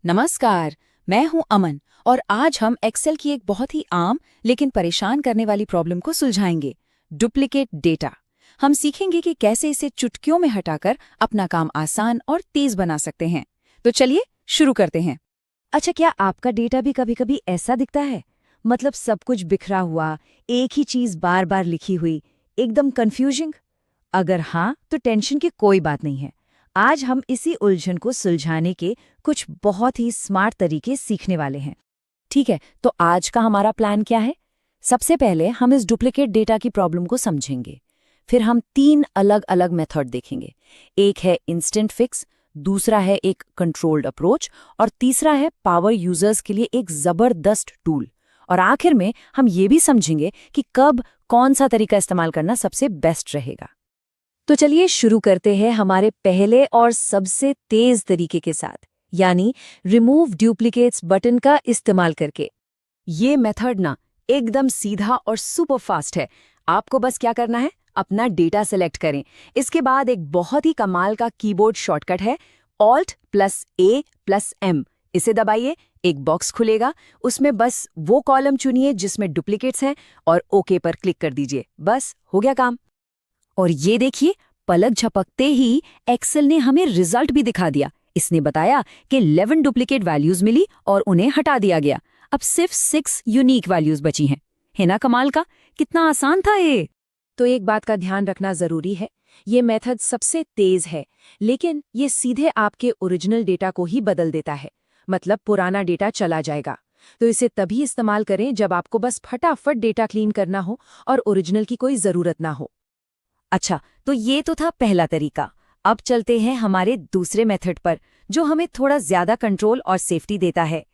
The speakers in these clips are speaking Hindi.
नमस्कार। मैं हूं अमन और आज हम एक्सेल की एक बहुत ही आम लेकिन परेशान करने वाली प्रॉब्लम को सुलझाएंगे। Duplicate data. हम सीखेंगे कि कैसे इसे चुटकियों में हटाकर अपना काम आसान और तेज बना सकते हैं। तो चलिए शुरू करते हैं। अच्छा, क्या आपका डेटा भी कभी-कभी ऐसा दिखता है? मतलब सब कुछ बिखरा हुआ, एक ही चीज बार-बार लिखी हुई, एकदम कंफ्यूजिंग? अगर हाँ, तो टेंशन की कोई बात नहीं है। आज हम इसी उलझन को सुलझाने के कुछ बहुत ही स्मार्ट तरीके सीखने वाले हैं। ठीक है, तो आज का हमारा प्लान क्या है? सबसे पहले हम इस डुप्लीकेट डेटा की प्रॉब्लम को समझेंगे। फिर हम 3 अलग-अलग मेथड देखेंगे। एक है इंस्टेंट फिक्स, दूसरा है एक कंट्रोल्ड अप्रोच और तीसरा है पावर यूजर्स के लिए एक जबरदस्त टूल। और आखिर में हम ये भी समझेंगे कि कब कौन सा तरीका इस्तेमाल करना सबसे बेस्ट रहेगा। तो चलिए शुरू करते हैं हमारे पहले और सबसे तेज तरीके के साथ, यानी रिमूव डुप्लीकेट्स बटन का इस्तेमाल करके। ये मेथड ना एकदम सीधा और सुपर फास्ट है। आपको बस क्या करना है, अपना डेटा सेलेक्ट करें। इसके बाद एक बहुत ही कमाल का कीबोर्ड शॉर्टकट है, Alt+A+M। इसे दबाइए, एक बॉक्स खुलेगा। उसमें बस वो कॉलम चुनिए जिसमें डुप्लीकेट्स हैं और ओके पर क्लिक कर दीजिए। बस हो गया काम। और ये देखिए, पलक झपकते ही एक्सेल ने हमें रिजल्ट भी दिखा दिया। इसने बताया कि 11 डुप्लीकेट वैल्यूज मिली और उन्हें हटा दिया गया। अब सिर्फ 6 यूनिक वैल्यूज बची हैं। है ना कमाल का? कितना आसान था ये। तो एक बात का ध्यान रखना जरूरी है, ये मेथड सबसे तेज है, लेकिन ये सीधे आपके ओरिजिनल डेटा को ही बदल देता है। मतलब पुराना डेटा चला जाएगा। तो इसे तभी इस्तेमाल करें जब आपको बस फटाफट डेटा क्लीन करना हो और ओरिजिनल की कोई जरूरत ना हो। अच्छा, तो ये तो था पहला तरीका। अब चलते हैं हमारे दूसरे मेथड पर, जो हमें थोड़ा ज्यादा कंट्रोल और सेफ्टी देता है।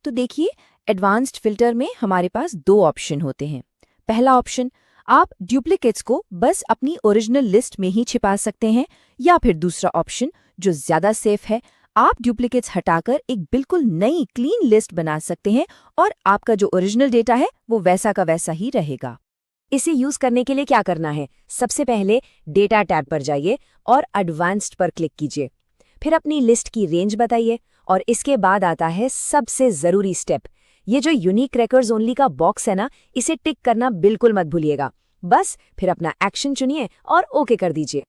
तो देखिए, एडवांस्ड फिल्टर में हमारे पास 2 ऑप्शन होते हैं। पहला ऑप्शन, आप डुप्लीकेट्स को बस अपनी ओरिजिनल लिस्ट में ही छिपा सकते हैं, या फिर दूसरा ऑप्शन जो ज्यादा सेफ है, आप डुप्लीकेट्स हटाकर एक बिल्कुल नई क्लीन लिस्ट बना सकते हैं और आपका जो ओरिजिनल डेटा है वो वैसा का वैसा ही रहेगा। इसे यूज करने के लिए क्या करना है, सबसे पहले डेटा टैब पर जाइए और एडवांस्ड पर क्लिक कीजिए। फिर अपनी लिस्ट की रेंज बताइए और इसके बाद आता है सबसे जरूरी स्टेप। ये जो यूनिक रिकॉर्ड्स ओनली का बॉक्स है ना, इसे टिक करना बिल्कुल मत भूलिएगा। बस फिर अपना एक्शन चुनिए और ओके कर दीजिए।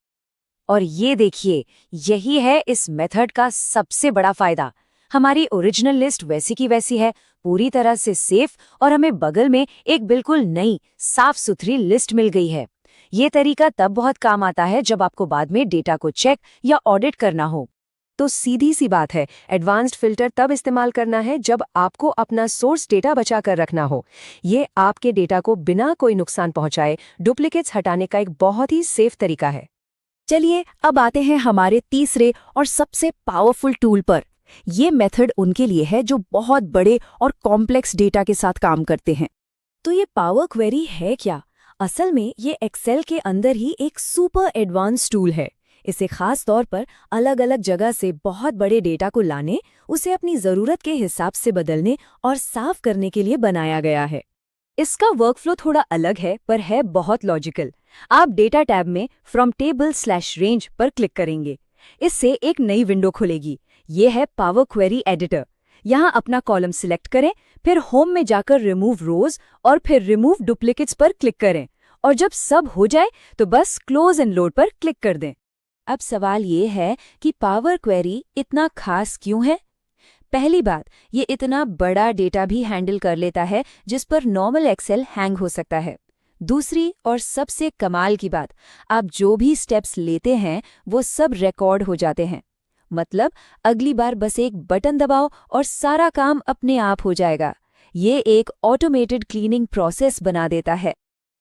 और ये देखिए, यही है इस मेथड का सबसे बड़ा फायदा। हमारी ओरिजिनल लिस्ट वैसी की वैसी है, पूरी तरह से सेफ, और हमें बगल में एक बिल्कुल नई साफ सुथरी लिस्ट मिल गई है। ये तरीका तब बहुत काम आता है जब आपको बाद में डेटा को चेक या ऑडिट करना हो। तो सीधी सी बात है, एडवांस्ड फिल्टर तब इस्तेमाल करना है जब आपको अपना सोर्स डेटा बचा कर रखना हो। ये आपके डेटा को बिना कोई नुकसान पहुंचाए डुप्लीकेट्स हटाने का एक बहुत ही सेफ तरीका है। चलिए अब आते हैं हमारे तीसरे और सबसे पावरफुल टूल पर। ये मेथड उनके लिए है जो बहुत बड़े और कॉम्प्लेक्स डेटा के साथ काम करते हैं। तो ये पावर क्वेरी है क्या? असल में ये एक्सेल के अंदर ही एक सुपर एडवांस टूल है। इसे खास तौर पर अलग अलग जगह से बहुत बड़े डेटा को लाने, उसे अपनी ज़रूरत के हिसाब से बदलने और साफ करने के लिए बनाया गया है। इसका वर्कफ्लो थोड़ा अलग है, पर है बहुत लॉजिकल। आप डेटा टैब में फ्रॉम टेबल/रेंज पर क्लिक करेंगे। इससे एक नई विंडो खुलेगी। ये है पावर क्वेरी एडिटर। यहाँ अपना कॉलम सिलेक्ट करें, फिर होम में जाकर रिमूव रोज और फिर रिमूव डुप्लीकेट्स पर क्लिक करें। और जब सब हो जाए तो बस क्लोज एंड लोड पर क्लिक कर दें। अब सवाल ये है कि पावर क्वेरी इतना खास क्यों है? पहली बात, ये इतना बड़ा डेटा भी हैंडल कर लेता है जिस पर नॉर्मल एक्सेल हैंग हो सकता है। दूसरी और सबसे कमाल की बात, आप जो भी स्टेप्स लेते हैं वो सब रिकॉर्ड हो जाते हैं। मतलब अगली बार बस एक बटन दबाओ और सारा काम अपने आप हो जाएगा। ये एक ऑटोमेटेड क्लीनिंग प्रोसेस बना देता है।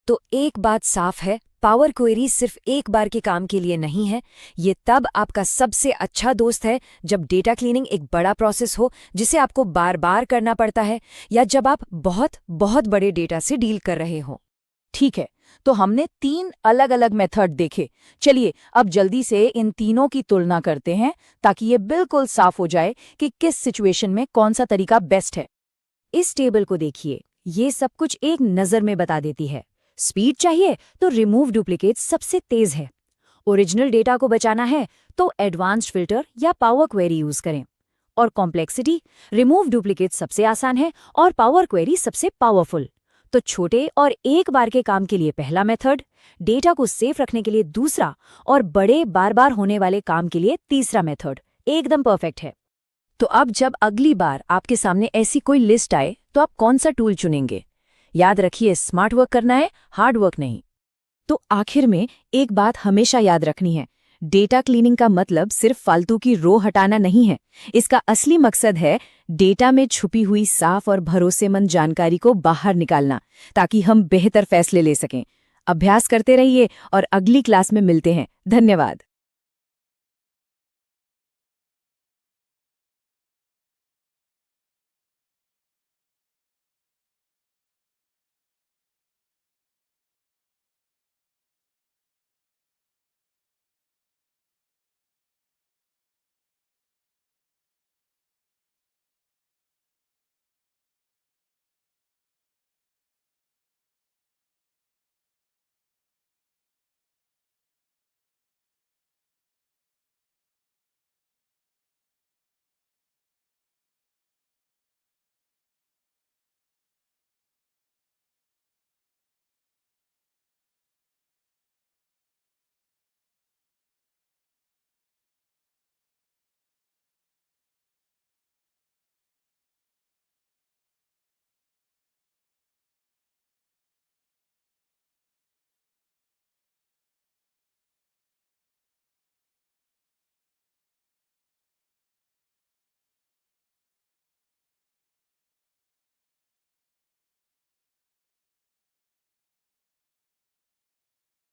तो एक बात साफ है, पावर क्वेरी सिर्फ एक बार के काम के लिए नहीं है। ये तब आपका सबसे अच्छा दोस्त है जब डेटा क्लीनिंग एक बड़ा प्रोसेस हो जिसे आपको बार बार करना पड़ता है, या जब आप बहुत बहुत बड़े डेटा से डील कर रहे हो। ठीक है, तो हमने 3 अलग अलग मेथड देखे। चलिए अब जल्दी से इन तीनों की तुलना करते हैं ताकि ये बिल्कुल साफ हो जाए कि किस सिचुएशन में कौन सा तरीका बेस्ट है। इस टेबल को देखिए, ये सब कुछ एक नज़र में बता देती है। स्पीड चाहिए तो रिमूव डुप्लीकेट सबसे तेज है। ओरिजिनल डेटा को बचाना है तो एडवांस्ड फिल्टर या पावर क्वेरी यूज करें। और कॉम्प्लेक्सिटी, रिमूव डुप्लीकेट सबसे आसान है और पावर क्वेरी सबसे पावरफुल। तो छोटे और एक बार के काम के लिए पहला मेथड, डेटा को सेफ रखने के लिए दूसरा और बड़े बार बार होने वाले काम के लिए तीसरा मेथड एकदम परफेक्ट है। तो अब जब अगली बार आपके सामने ऐसी कोई लिस्ट आए तो आप कौन सा टूल चुनेंगे? याद रखिए, स्मार्ट वर्क करना है, हार्ड वर्क नहीं। तो आखिर में एक बात हमेशा याद रखनी है, डेटा क्लीनिंग का मतलब सिर्फ फालतू की रो हटाना नहीं है। इसका असली मकसद है डेटा में छुपी हुई साफ और भरोसेमंद जानकारी को बाहर निकालना, ताकि हम बेहतर फैसले ले सकें। अभ्यास करते रहिए और अगली क्लास में मिलते हैं। धन्यवाद।